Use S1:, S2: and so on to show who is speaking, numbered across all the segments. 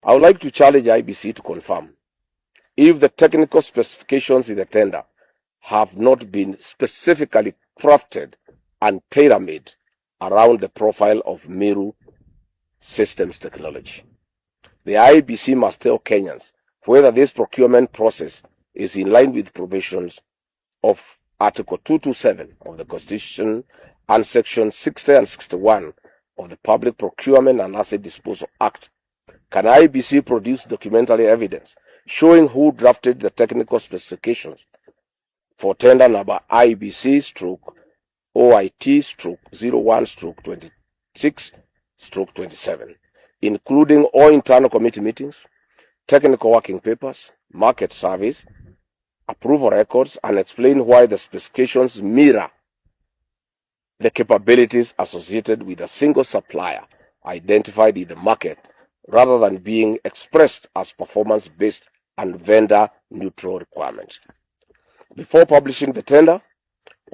S1: I would like to challenge IBC to confirm if the technical specifications in the tender have not been specifically crafted and tailor-made around the profile of Meru Systems technology. The IBC must tell Kenyans whether this procurement process is in line with provisions of Article 227 of the Constitution and Section 60 and 61 of the Public Procurement and Asset Disposal Act. Can IBC produce documentary evidence showing who drafted the technical specifications for tender number IBC/OIT/01/26/27, including all internal committee meetings, technical working papers, market surveys, approval records, and explain why the specifications mirror the capabilities associated with a single supplier identified in the market rather than being expressed as performance-based and vendor-neutral requirements. Before publishing the tender,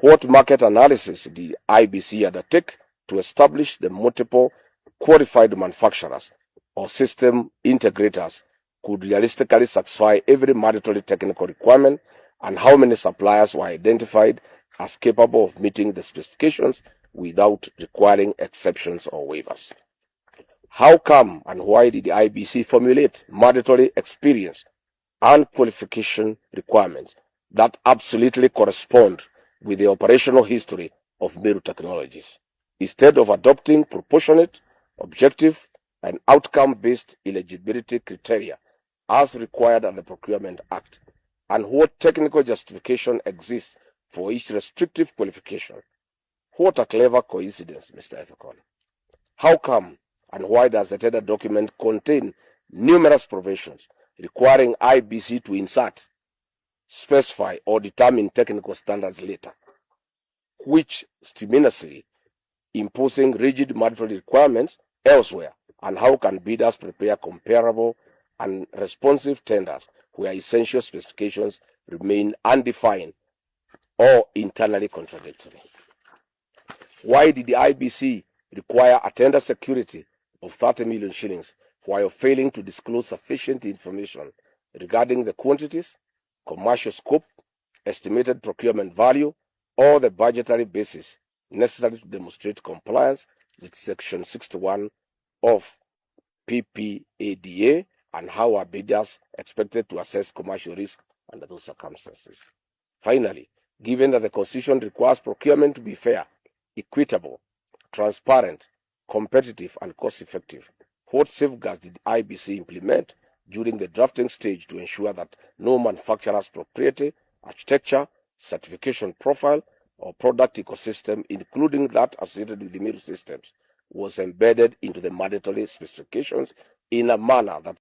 S1: what market analysis did IBC undertake to establish the multiple qualified manufacturers or system integrators could realistically satisfy every mandatory technical requirement, and how many suppliers were identified as capable of meeting the specifications without requiring exceptions or waivers? How come and why did the IBC formulate mandatory experience and qualification requirements that absolutely correspond with the operational history of Meru Technologies, instead of adopting proportionate, objective, and outcome-based eligibility criteria as required under the Procurement Act? And what technical justification exists for each restrictive qualification? What a clever coincidence, Mr. Ethekon. How come and why does the tender document contain numerous provisions requiring IBC to insert, specify, or determine technical standards later, which stimulously imposing rigid mandatory requirements elsewhere? And how can bidders prepare comparable and responsive tenders where essential specifications remain undefined or internally contradictory? Why did the IBC require a tender security of 30 million shillings while failing to disclose sufficient information regarding the quantities, commercial scope, estimated procurement value, or the budgetary basis necessary to demonstrate compliance with Section 61 of PPADA, and how are bidders expected to assess commercial risk under those circumstances? Finally, given that the Constitution requires procurement to be fair, equitable, transparent, competitive, and cost-effective, what safeguards did IBC implement during the drafting stage to ensure that no manufacturer's proprietary, architecture, certification profile, or product ecosystem, including that associated with the Meru systems, was embedded into the mandatory specifications in a manner that